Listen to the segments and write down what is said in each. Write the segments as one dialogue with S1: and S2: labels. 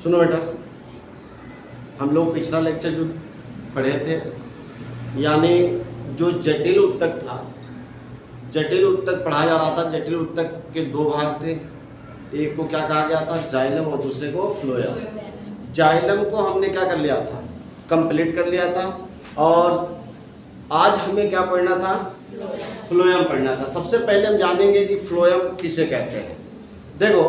S1: सुनो बेटा, हम लोग पिछला लेक्चर जो पढ़े थे, यानी जो जटिल उत्तक था, जटिल उत्तक पढ़ाया जा रहा था। जटिल उत्तक के दो भाग थे, एक को क्या कहा गया था, जाइलम, और दूसरे को फ्लोएम। जाइलम को हमने क्या कर लिया था, कंप्लीट कर लिया था, और आज हमें क्या पढ़ना था, फ्लोएम पढ़ना था। सबसे पहले हम जानेंगे कि फ्लोएम किसे कहते हैं। देखो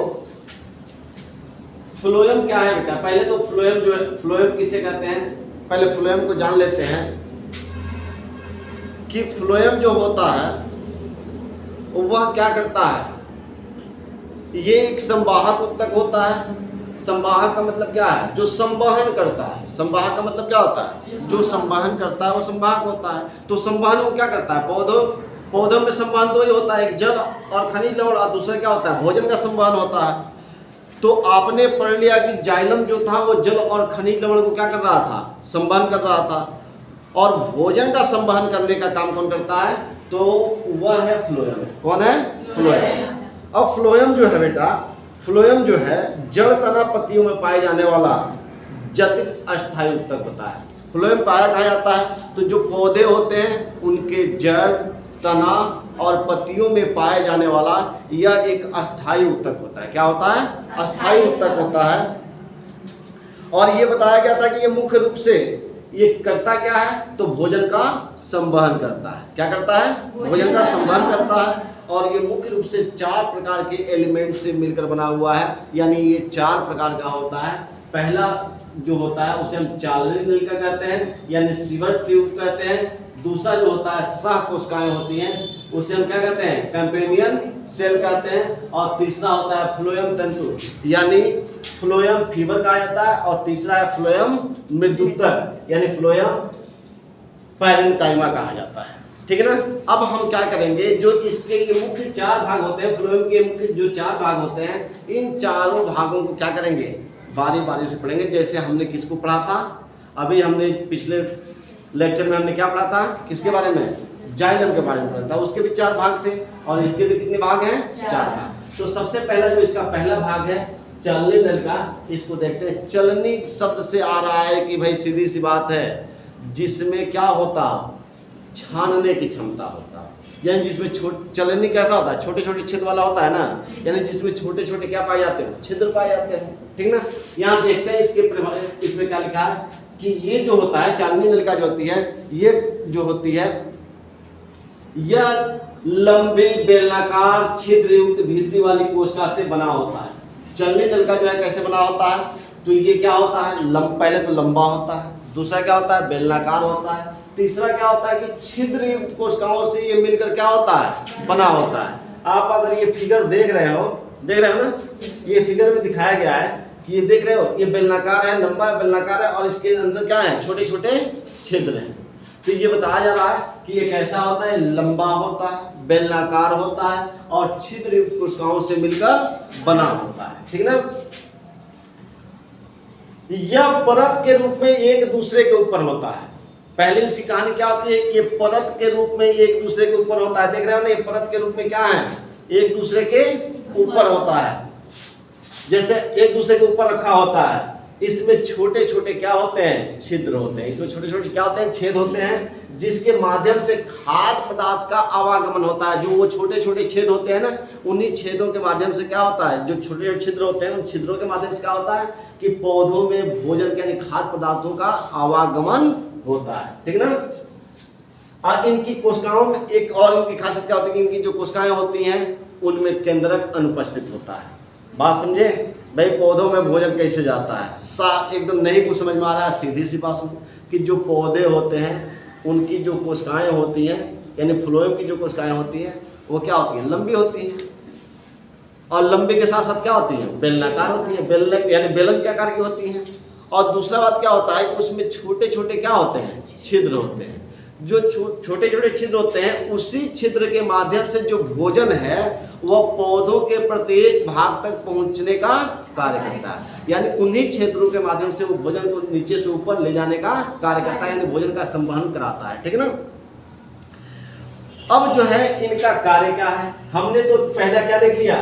S1: फ्लोएम क्या है बेटा, पहले तो फ्लोएम जो है, फ्लोएम किसे कहते हैं, पहले फ्लोएम को जान लेते हैं कि फ्लोएम जो होता है वह क्या करता है। ये एक संवाहक उत्तक होता है। संवाहक का मतलब क्या है, जो संवहन करता है। संवाहक का मतलब क्या होता है, जो संवहन करता है वो संवाहक होता है। तो संवहन वो क्या करता है, पौधों में संवहन तो ये होता है, एक जल और खनिज लवण, और दूसरा क्या होता है, भोजन का संवहन होता है। तो आपने पढ़ लिया कि जाइलम जो था वो जल और खनिज लवण को क्या कर रहा था, संवहन कर रहा था, और भोजन का संवहन करने का काम कौन करता है, तो वह है फ्लोएम। कौन है, फ्लोएम। अब फ्लोएम जो है बेटा, फ्लोएम जो है जड़ तना पत्तियों में पाए जाने वाला जटिल अस्थायी उत्तक होता है। फ्लोएम पाया कहा जाता है, तो जो पौधे होते हैं उनके जड़, तना और पत्तियों में पाए जाने वाला यह एक अस्थायी उत्तक होता है। क्या होता है, अस्थायी उत्तक होता है। और ये बताया गया था कि ये मुख्य रूप से ये करता क्या है, तो भोजन का संवहन करता है। क्या करता है, भोजन का संवहन करता है। और ये मुख्य रूप से 4 प्रकार के एलिमेंट से मिलकर बना हुआ है, यानी ये 4 प्रकार का होता है। पहला जो होता है उसे हम चालनी नलिका कहते हैं, यानी सीवर ट्यूब कहते हैं। दूसरा जो होता है सह कोशिकाएं होती हैं, उसे हम क्या कहते हैं, कंपेनियन सेल कहते हैं। और तीसरा होता है फ्लोएम तंतु, यानी फ्लोएम फीवर कहा जाता है। और तीसरा है फ्लोएम मृदुतक, यानी फ्लोएम पैरेन्काइमा कहा जाता है। ठीक है ना। अब हम क्या करेंगे, जो इसके ये मुख्य 4 भाग होते हैं, फ्लोएम के मुख्य जो 4 भाग होते हैं, इन चारों भागों को क्या करेंगे, बारी बारी से पढ़ेंगे। जैसे हमने किसको पढ़ा था, अभी हमने पिछले लेक्चर में हमने क्या पढ़ा था, किसके बारे में, जाइलम के बारे में पढ़ा था। उसके भी 4 भाग थे, और इसके भी कितने भाग हैं, 4 भाग। तो सबसे पहला जो इसका पहला भाग है चलनी नलिका, इसको देखते हैं। चलनी शब्द से आ रहा है कि भाई सीधी सी बात है, जिसमें क्या होता, छानने की क्षमता होता, यानी जिसमें चलनी कैसा होता है, छोटे छोटे छेद वाला होता है ना, यानी जिसमें छोटे छोटे क्या पाए जाते हैं, छिद्र पाए जाते हैं। ठीक ना। यहाँ देखते हैं इसमें क्या लिखा है कि ये जो होता है चालनी नलिका जो होती है, ये जो होती है यह लंबी बेलनाकार छिद्र युक्त भित्ति वाली कोशिका से बना होता है। चलनी नलिका जो है कैसे बना होता है, तो ये क्या होता है, पहले तो लंबा होता है, दूसरा क्या होता है, बेलनाकार होता है, तीसरा क्या होता है कि छिद्र युक्त कोशिकाओं से ये मिलकर क्या होता है, बना होता है। आप अगर ये फिगर देख रहे हो ना, ये फिगर में दिखाया गया है कि ये देख रहे हो, ये बेलनाकार है, लंबा बेलनाकार है, और इसके अंदर क्या है, छोटे छोटे छिद्र हैं। तो ये बताया जा रहा है कि ये कैसा होता है, लंबा होता है, बेलनाकार होता है, और छिद्र युक्त कोशिकाओं से मिलकर बना होता है। ठीक ना। यह परत के रूप में एक दूसरे के ऊपर होता है। पहले इसकी कहानी क्या होती है, ये परत के रूप में एक दूसरे के ऊपर होता है। देख रहे हो ना, ये परत के रूप में क्या है, एक दूसरे के ऊपर होता है। जैसे एक दूसरे के ऊपर रखा होता है, इसमें छोटे छोटे क्या होते हैं, छिद्र होते हैं। इसमें छोटे छोटे क्या होते हैं, छेद होते हैं, जिसके माध्यम से खाद्य पदार्थ का आवागमन होता है। जो वो छोटे छोटे छेद होते हैं ना, उन्हीं छेदों के माध्यम से क्या होता है, जो छोटे छोटे छिद्र होते हैं, उन छिद्रों के माध्यम से क्या होता है कि पौधों में भोजन यानी खाद्य पदार्थों का आवागमन होता है। ठीक ना। और इनकी कोशिकाओं में एक और इनकी खासियत क्या होती है कि इनकी जो कोशिकाएं होती हैं उनमें केंद्रक अनुपस्थित होता है। बात समझे भाई, पौधों में भोजन कैसे जाता है, एकदम नहीं कुछ समझ में आ रहा है, सीधी सी बात सुनो कि जो पौधे होते हैं उनकी जो कोशिकाएं होती हैं, यानी फ्लोएम की जो कोशिकाएं होती हैं, वो क्या होती हैं, लंबी होती हैं, और लंबी के साथ साथ क्या होती हैं, बेलनाकार होती हैं, यानी बेलन के आकार की होती हैं। और दूसरा बात क्या होता है कि उसमें छोटे छोटे क्या होते हैं, छिद्र होते हैं। जो छोटे छोटे छिद्र होते हैं, उसी छिद्र के माध्यम से जो भोजन है वह पौधों के प्रत्येक भाग तक पहुंचने का कार्य करता है। यानी उन्हीं छिद्रों के माध्यम से वो भोजन को नीचे से ऊपर ले जाने का कार्य करता है, यानी भोजन का संवहन कराता है। ठीक है ना। अब जो है इनका कार्य क्या है, हमने तो पहला क्या देख लिया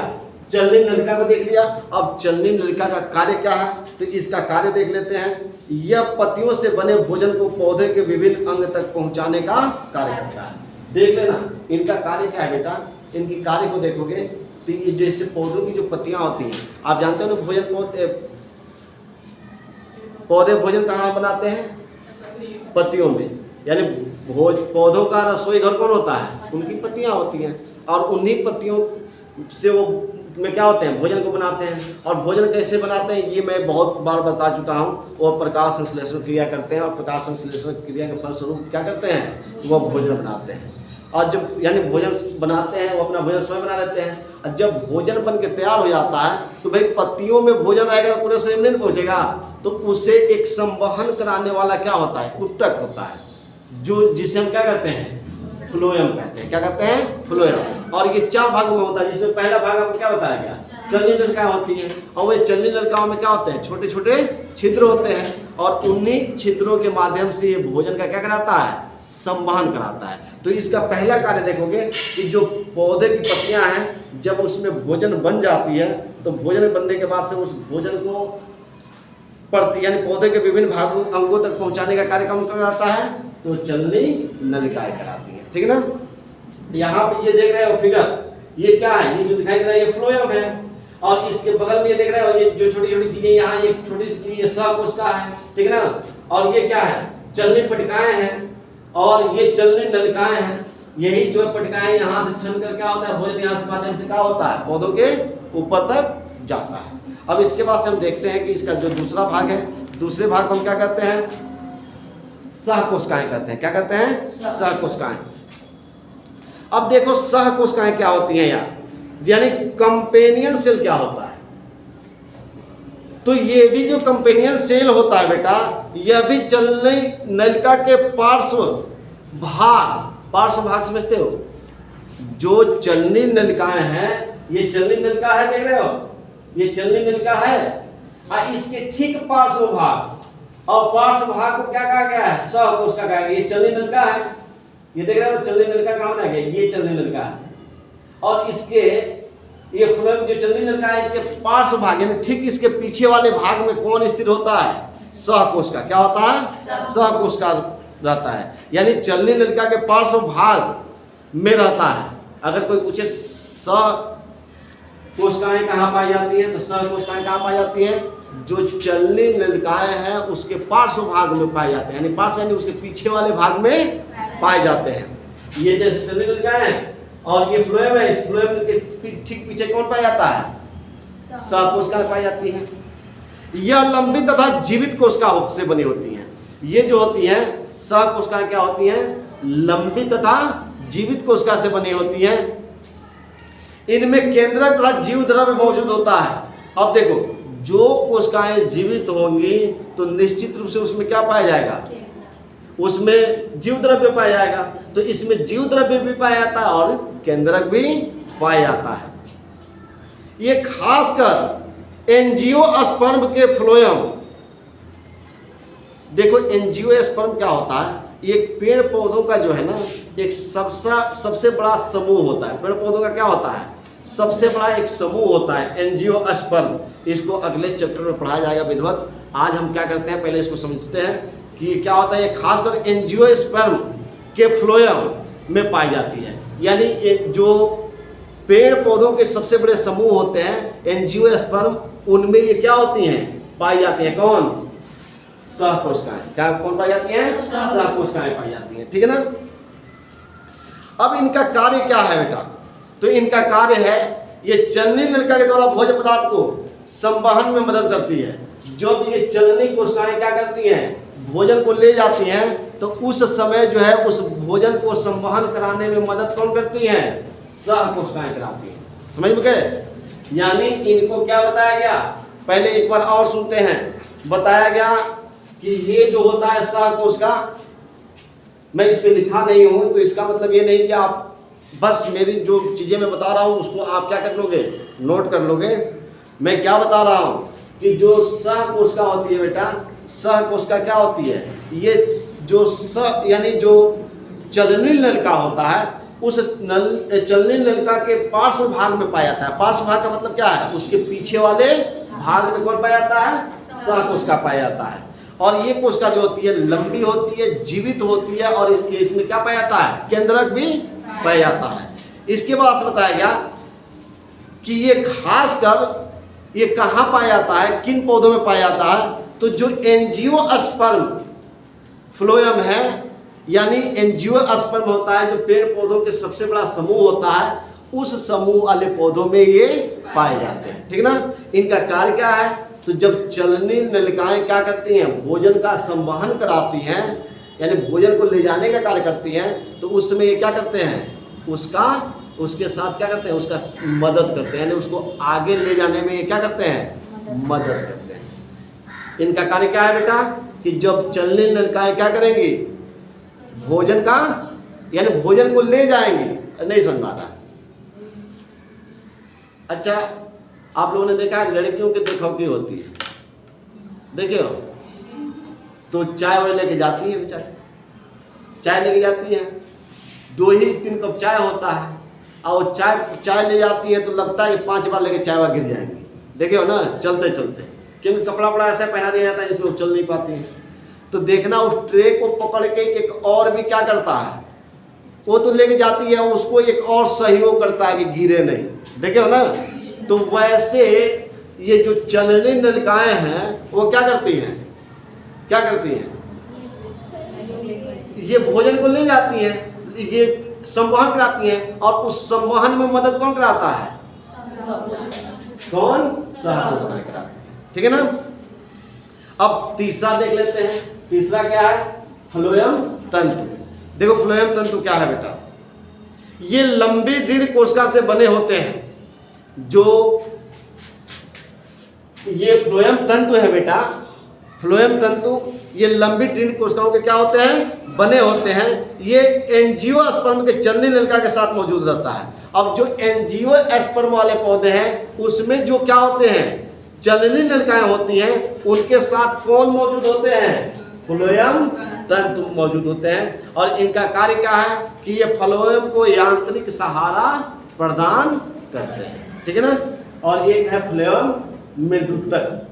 S1: चलनी नलिका को देख लिया। अब चलनी नलिका का कार्य क्या है, तो इसका कार्य देख लेते हैं। यह पत्तियों से बने भोजन को पौधे के विभिन्न अंग तक पहुंचाने का कार्य करता है। देख लेना इनका कार्य क्या है बेटा, इनकी कार्य को देखोगे तो ये जैसे पौधों की जो पत्तियां होती हैं, आप जानते हो ना भोजन पौधे भोजन कहाँ बनाते हैं, पत्तियों में। यानी पौधों का रसोई घर कौन होता है, उनकी पत्तियां होती हैं, और उन्हीं पत्तियों से वो में क्या होते हैं, भोजन को बनाते हैं। और भोजन कैसे बनाते हैं ये मैं बहुत बार बता चुका हूँ। वो प्रकाश संश्लेषण क्रिया करते हैं, और प्रकाश संश्लेषण क्रिया के फलस्वरूप क्या करते हैं, वो भोजन बनाते हैं। और जब यानी भोजन बनाते हैं, वो अपना भोजन स्वयं बना लेते हैं। और जब भोजन बन के तैयार हो जाता है तो भाई पत्तियों में भोजन रहेगा तो पूरे शरीर में नहीं पहुँचेगा, तो उसे एक संवहन कराने वाला क्या होता है, उत्तक होता है, जो जिसे हम क्या कहते हैं, फ्लोएम कहते हैं। क्या कहते हैं, फ्लोएम। और ये 4 भागों में होता है, जिसमें पहला भाग आपको क्या बताया गया, चलनी नलिकाएं होती हैं। और वे चलनी नलिकाओं में क्या होते हैं, छोटे छोटे छिद्र होते हैं, और उन्हीं छिद्रों के माध्यम से ये भोजन का क्या कराता है, संवहन कराता है। तो इसका पहला कार्य देखोगे कि जो पौधे की पत्तियां हैं, जब उसमें भोजन बन जाती है तो भोजन बनने के बाद से उस भोजन को यानी पौधे के विभिन्न भागों अंगों तक पहुंचाने का कार्य कौन कराता है, तो चलनी नलिकाएं कराती है। ठीक है ना। यहाँ पे ये देख रहे हो फिगर, ये क्या है, ये जो दिखाई दे रहा है ये फ्लोएम है। और इसके बगल में ये देख रहे हो ये जो छोटी छोटी चीजें, यहाँ ये छोटी सी चीज, ये सहकोशिका है। ठीक है ना। और ये क्या है, चलनी पट्टिकाएं हैं, और ये चलनी नलिकाएं हैं। यही जो पट्टिकाएं यहाँ से छन कर क्या होता है, भोजन यहाँ से माध्यम से क्या होता है, पौधों के ऊपर तक जाता है। अब इसके बाद से हम देखते हैं कि इसका जो दूसरा भाग है, दूसरे भाग को हम क्या कहते हैं, सहकोशिकाएं कहते हैं। क्या कहते हैं, सहकोशिकाएं। अब देखो सहकोशिकाएं क्या होती हैं यार, यानी कंपेनियन सेल क्या होता है। तो ये भी जो कंपेनियन सेल होता है बेटा, यह भी चलनी नलिका के पार्श्व भाग समझते हो। जो चलनी नलिकाएं हैं, ये चलनी नलिका है, देख रहे हो, ये चलनी नलिका है, और इसके ठीक पार्श्व भाग, और पार्श्व भाग को क्या कहा गया है, सहकोशिका कहा गया। ये चलनी नलिका है, ये देख रहे हो, चलनी नलिका कहाँ बनाया गया, ये चलनी नलिका है। और इसके ये फ्लोएम जो चलनी नलिका है, इसके पार्श्व भाग यानी ठीक इसके पीछे वाले भाग में कौन स्थिर होता है, सहकोशिका। क्या होता है, सहकोशिका रहता है। यानी चलनी नलिका के पार्श्व भाग में रहता है। अगर कोई पूछे सहकोशिकाएं कहाँ पाई जाती हैं, तो सहकोशिकाएं कहाँ पाई जाती हैं, जो चलनी नलिकाएं हैं उसके पार्श्व भाग में पाए जाते हैं। यानी पार्श्व यानी उसके पीछे वाले भाग में पाए जाते हैं। ये जैसे चलनी नलिकाएं हैं, और ये फ्लोएम है, इस फ्लोएम के ठीक पीछे कौन पाया जाता है, सहकोशिका पाई जाती है। यह लंबी तथा जीवित कोशिका से बनी होती हैं। ये जो होती हैं सहकोशिकाएं क्या होती हैं, लंबी तथा जीवित कोशिका से बनी होती हैं। इनमें केंद्रक तथा जीव द्रव्य मौजूद होता है। अब देखो, जो कोशिकाएं जीवित होंगी तो निश्चित रूप से उसमें क्या पाया जाएगा, उसमें जीव द्रव्य पाया जाएगा। तो इसमें जीव द्रव्य भी पाया जाता है और केंद्रक भी पाया जाता है। ये खासकर एंजियोस्पर्म के फ्लोएम, देखो एंजियोस्पर्म क्या होता है, ये पेड़ पौधों का जो है ना एक सबसे बड़ा समूह होता है। पेड़ पौधों का क्या होता है, सबसे बड़ा एक समूह होता है एंजियोस्पर्म। इसको अगले चैप्टर में पढ़ाया जाएगा विधिवत। आज हम क्या करते हैं, पहले इसको समझते हैं कि क्या होता है। ये खासकर एंजियोस्पर्म के फ्लोएम में पाई जाती है। यानी जो पेड़ पौधों के सबसे बड़े समूह होते हैं एंजियोस्पर्म, उनमें ये क्या होती हैं, पाई जाती हैं। कौन, सहकोशिकाएं। क्या कौन पाई जाती हैं, सहकोशिकाएं पाई जाती हैं। ठीक है ना। अब इनका कार्य क्या है बेटा, तो इनका कार्य है ये चलनी नलिका के द्वारा भोज्य पदार्थ को संवहन में मदद करती है। जो भी ये चलनी कोशिकाएं क्या करती हैं, भोजन को ले जाती हैं, तो उस समय जो है उस भोजन को संवहन कराने में मदद कौन करती है, सहकोशिकाएं कराती हैं। समझ में गए। यानी इनको क्या बताया गया, पहले एक बार और सुनते हैं। बताया गया कि ये जो होता है सहकोशिका, मैं इस पे लिखा नहीं हूं, तो इसका मतलब ये नहीं कि आप बस मेरी जो चीजें मैं बता रहा हूं उसको आप क्या कर लोगे, नोट कर लोगे। मैं क्या बता रहा हूं कि जो सहकोशिका होती है बेटा, सहकोशिका क्या होती है, ये जो यानी जो चलनी नलिका होता है उस चलनी नलिका के पार्श्व भाग में पाया जाता है। पार्श्व भाग का मतलब क्या है? उसके पीछे वाले भाग में कौन पाया जाता है? सहकोशिका पाया जाता है। और ये कोशिका जो होती है लंबी होती है, जीवित होती है, और इसमें क्या पाया जाता है? केंद्रक भी पाया जाता है। इसके बाद से बताया गया कि ये खासकर ये कहाँ पाया जाता है, किन पौधों में पाया जाता है? तो जो एंजियोस्पर्म फ्लोएम है, यानी एंजियोस्पर्म होता है जो पेड़ पौधों के सबसे बड़ा समूह होता है, उस समूह वाले पौधों में ये पाए जाते हैं। ठीक ना? इनका कार्य क्या है? तो जब चलनी नलिकाएं क्या करती हैं? भोजन का संवहन कराती हैं, यानी भोजन को ले जाने का कार्य करती हैं, तो उस समय ये क्या करते हैं? उसके साथ क्या करते हैं? उसका मदद करते हैं, यानी उसको आगे ले जाने में ये क्या करते हैं? मदद करते हैं। इनका कार्य क्या है बेटा? कि जब चलनी नलिकाएं क्या करेंगी? भोजन का, यानी भोजन को ले जाएंगे। नहीं समझ में आता? अच्छा, आप लोगों ने देखा है लड़कियों की देखौकी होती है, देखियो, तो चाय वो लेके जाती है बेचारी, चाय लेके जाती है, 2 ही 3 कप चाय होता है, और चाय ले जाती है तो लगता है कि 5 बार लेके चाय वहाँ गिर जाएंगी। देखियो ना, चलते चलते, क्योंकि कपड़ा वपड़ा ऐसा पहना दिया जाता है जिसमें वो चल नहीं पाती है। तो देखना उस ट्रे को पकड़ के एक और भी क्या करता है? वो तो लेके जाती है, उसको एक और सहयोग करता है कि गिरे नहीं। देखियो ना, तो वैसे ये जो चलनी नलिकाएं हैं वो क्या करती हैं? क्या करती हैं? ये भोजन को ले जाती हैं, ये संवहन कराती हैं, और उस संवहन में मदद कौन कराता है? कौन? सहकोशिका कराता है। ठीक है ना? अब तीसरा देख लेते हैं। तीसरा क्या है? फ्लोएम तंतु। देखो फ्लोएम तंतु क्या है बेटा? ये लंबी दृढ़ कोशिका से बने होते हैं। जो ये फ्लोएम तंतु है बेटा, फ्लोएम तंतु ये लंबी दृढ़ कोशिकाओं के क्या होते हैं? बने होते हैं। ये एंजियोस्पर्म के चलनी नलिका के साथ मौजूद रहता है। अब जो एंजियोस्पर्म वाले पौधे हैं उसमें जो क्या होते हैं? चलनी नलिकाएं होती हैं, उनके साथ कौन मौजूद होते हैं? फ्लोएम तंतु मौजूद होते हैं। और इनका कार्य क्या है? कि ये फ्लोएम को यांत्रिक सहारा प्रदान करते हैं। ठीक है ना? और एक है फ्लोएम मृदुतक।